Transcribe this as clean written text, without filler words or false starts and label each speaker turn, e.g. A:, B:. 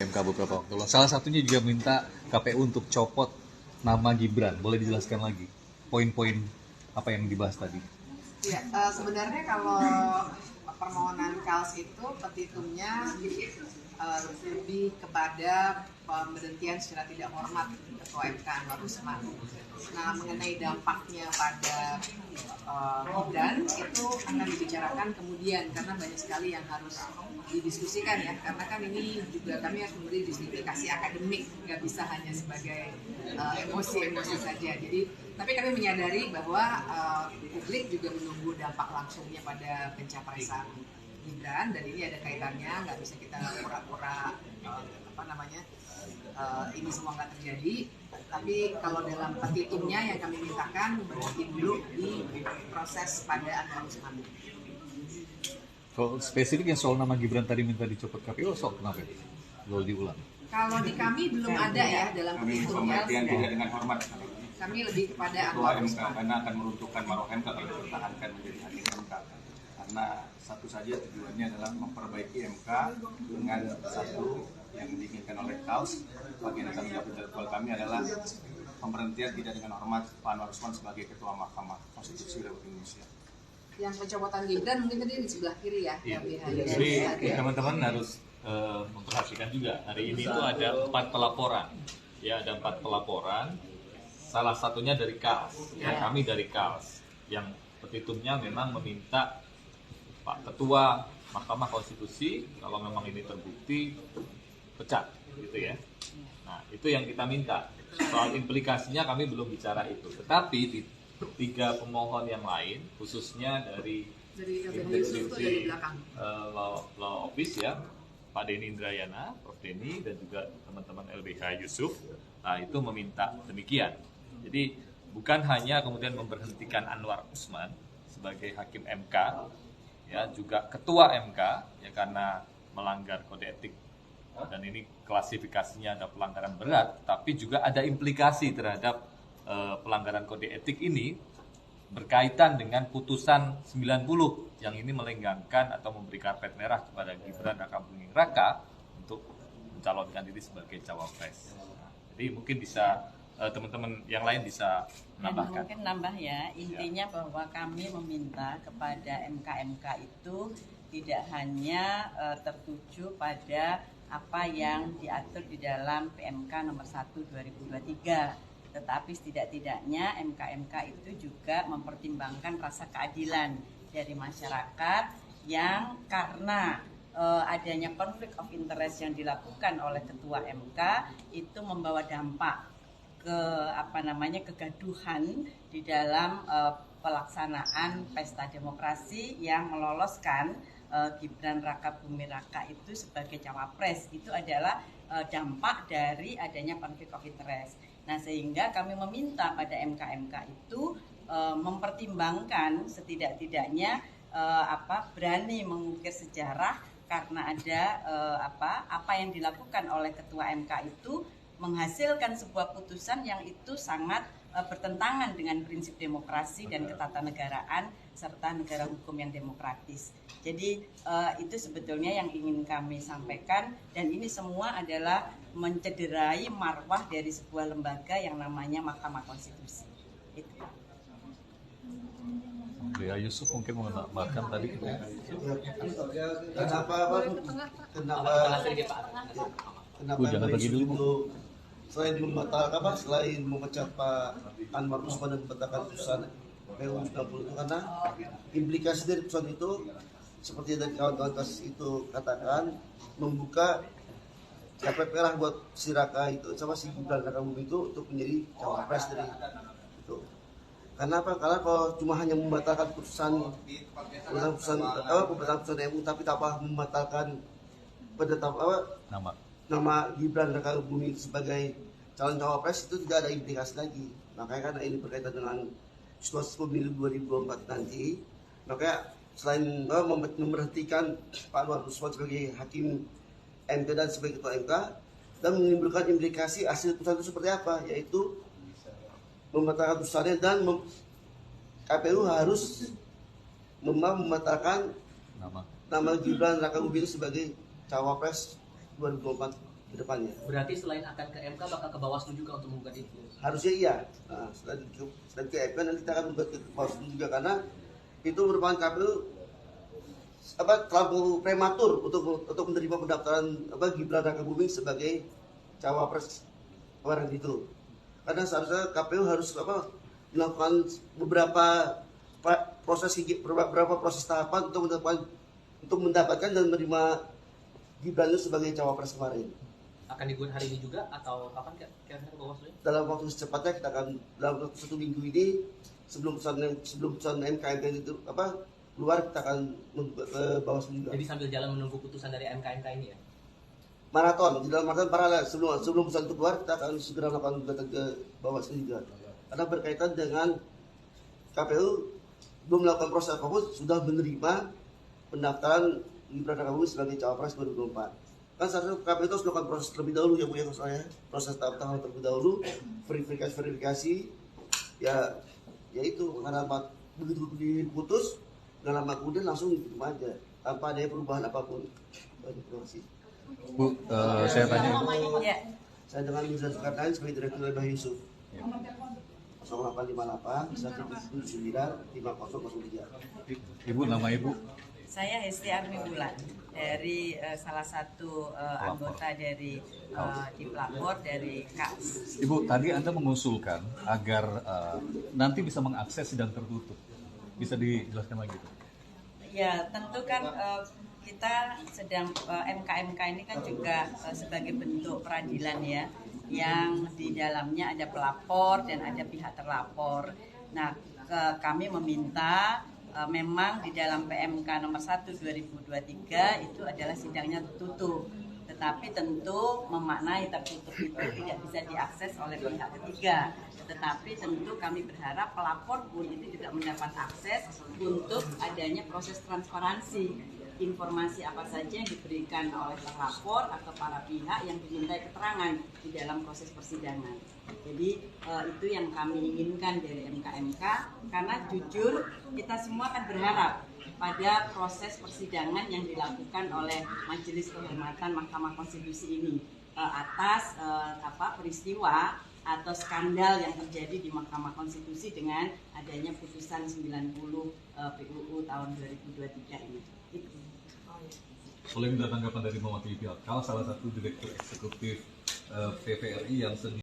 A: MK beberapa waktu lalu. Salah satunya juga minta KPU untuk copot nama Gibran. Boleh dijelaskan lagi poin-poin apa yang dibahas tadi?
B: Ya, sebenarnya kalau permohonan KALS itu petitumnya lebih kepada pemberhentian secara tidak hormat Ketua MK Anwar Usman. Nah, mengenai dampaknya pada Gibran itu akan dibicarakan kemudian karena banyak sekali yang harus didiskusikan ya, karena kan ini juga kami harus memberi justifikasi akademik, nggak bisa hanya sebagai emosi saja. Jadi, tapi kami menyadari bahwa publik juga menunggu dampak langsungnya pada pencapresan Gibran, dan ini ada kaitannya, nggak bisa kita pura-pura ini semua nggak terjadi. Tapi kalau dalam petitumnya yang kami mintakan berhenti dulu di proses pada Anwar Usman.
A: Kalau spesifik yang soal nama Gibran tadi minta dicopot KPU, soal kenapa? Boleh diulang.
B: Kalau di kami belum ada ya dalam petitumnya.
C: Tidak dengan hormat.
B: Kami lebih kepada
C: Ketua
B: Anwar
C: MK
B: Usman.
C: karena akan meruntuhkan marwah MK kalau dipertahankan menjadi hakim MK. Karena satu saja tujuannya adalah memperbaiki MK dengan satu yang diinginkan oleh KAUS. Bagian yang kami dapat jadwal kami adalah pemberhentian tidak dengan hormat Pak Anwar Usman sebagai Ketua Mahkamah Konstitusi Republik Indonesia.
B: Yang pencopotan Gibran mungkin tadi di sebelah kiri ya.
D: Iya.
B: LBH.
D: Jadi teman-teman harus memperhatikan juga hari ini itu ada 4 pelaporan. Ya, ada 4 pelaporan. Salah satunya dari KALS. Ya, kami dari KALS yang petitumnya memang meminta Pak Ketua Mahkamah Konstitusi kalau memang ini terbukti pecat, gitu ya. Nah, itu yang kita minta. Soal implikasinya kami belum bicara itu. Tetapi di 3 pemohon yang lain, khususnya dari
B: dari belakang.
D: Law Office ya, Pak Denny Indrayana, Prof. Denny, dan juga teman-teman LBH Yusuf, nah itu meminta demikian. Jadi bukan hanya kemudian memberhentikan Anwar Usman sebagai hakim MK, ya juga ketua MK ya karena melanggar kode etik, dan ini klasifikasinya ada pelanggaran berat, tapi juga ada implikasi terhadap pelanggaran kode etik ini berkaitan dengan putusan 90 yang ini melenggangkan atau memberi karpet merah kepada Gibran Rakabuming Raka untuk mencalonkan diri sebagai cawapres. Jadi mungkin bisa teman-teman yang lain bisa menambahkan.
E: Mungkin nambah ya, intinya bahwa kami meminta kepada MK-MK itu tidak hanya tertuju pada apa yang diatur di dalam PMK nomor 1 2023, tetapi setidak-tidaknya MK-MK itu juga mempertimbangkan rasa keadilan dari masyarakat yang karena adanya konflik of interest yang dilakukan oleh ketua MK itu membawa dampak ke kegaduhan di dalam pelaksanaan pesta demokrasi yang meloloskan Gibran Rakabuming Raka itu sebagai cawapres. Itu adalah dampak dari adanya konflik of interest. Nah, sehingga kami meminta pada MK-MK itu mempertimbangkan setidak-tidaknya berani mengukir sejarah karena ada apa yang dilakukan oleh ketua MK itu menghasilkan sebuah putusan yang itu sangat bertentangan dengan prinsip demokrasi dan ketatanegaraan serta negara hukum yang demokratis. Jadi itu sebetulnya yang ingin kami sampaikan, dan ini semua adalah mencederai marwah dari sebuah lembaga yang namanya Mahkamah Konstitusi. Itu.
A: Ya, Yusuf mungkin mau menambahkan tadi.
F: Kenapa itu selain membatalkan selain memecat Pak Anwar Usman dan membatalkan putusan PU 90 itu karena implikasi dari putusan itu seperti dari kawan-kawan kasus itu katakan membuka karpet merah buat si Raka itu sama si Gibran Rakabuming itu untuk menjadi cawapres dari itu. Karena apa? Karena kalau cuma hanya membatalkan putusan MU tapi tanpa membatalkan nama Gibran Rakabuming sebagai calon cawapres itu tidak ada implikasi lagi. Makanya karena ini berkaitan dengan situasi pemilu 2024 nanti, makanya selain memberhentikan Pak Anwar Usman sebagai hakim MK dan sebagai ketua MK dan menimbulkan implikasi hasil putusan itu seperti apa, yaitu membatalkan putusannya dan KPU harus membatalkan nama Gibran Rakabuming sebagai cawapres 2024 ke depannya.
G: Berarti selain akan ke MK bakal ke Bawaslu juga untuk menggugat itu.
F: Harusnya iya. Nah, selain ke MK nanti kita akan menggugat ke Bawaslu juga karena itu merupakan KPU terlalu prematur untuk menerima pendaftaran Gibran Rakabuming sebagai cawapres kemarin itu. Karena seharusnya KPU harus melakukan beberapa proses tahapan untuk mendapatkan dan menerima Gibran itu sebagai cawapres kemarin.
G: Akan digugat hari ini juga atau kapan kira-kira ke Bawaslu?
F: Dalam waktu secepatnya kita akan dalam waktu 1 minggu ini sebelum putusan MK itu keluar kita akan ke Bawaslu juga.
G: Jadi sambil jalan menunggu putusan dari MK ini ya?
F: Maraton, di dalam maraton paralel sebelum putusan itu keluar kita akan segera melakukan gugatan ke Bawaslu juga. Karena berkaitan dengan KPU belum melakukan proses apapun sudah menerima pendaftaran Gibran Rakabuming sebagai cawapres 2024. Kan seharusnya KPU itu harus melakukan proses terlebih dahulu ya Bu ya, proses tahap terlebih dahulu, verifikasi ya itu karena begitu diputus nggak lama kemudian langsung gitu aja tanpa ada perubahan apapun. Terima kasih.
A: Bu, saya tanya.
E: Ya.
F: Saya dengan Mirza Sukarnain sebagai Direktur LBH Yusuf. 0858 179 5003.
A: Ibu, nama Ibu?
E: Saya Hesti Armi Bulan dari salah satu anggota dari di pelapor dari KAS.
A: Ibu, tadi Anda mengusulkan agar nanti bisa mengakses sidang tertutup. Bisa dijelaskan lagi?
E: Ya, tentu kan kita sedang MK ini kan juga sebagai bentuk peradilan ya, yang di dalamnya ada pelapor dan ada pihak terlapor. Nah, kami meminta memang di dalam PMK nomor 1 2023 itu adalah sidangnya tertutup. Tetapi tentu memaknai tertutup itu tidak bisa diakses oleh pihak ketiga. Tetapi tentu kami berharap pelapor pun itu juga mendapat akses untuk adanya proses transparansi. Informasi apa saja yang diberikan oleh terlapor atau para pihak yang dimintai keterangan di dalam proses persidangan. Jadi itu yang kami inginkan dari MK karena jujur kita semua kan berharap pada proses persidangan yang dilakukan oleh Majelis Kehormatan Mahkamah Konstitusi ini atas peristiwa atau skandal yang terjadi di Mahkamah Konstitusi dengan adanya putusan 90 PUU tahun 2023 ini.
A: Boleh minta tanggapan dari mewakili pihak KAS, salah satu direktur eksekutif PVRI yang sedih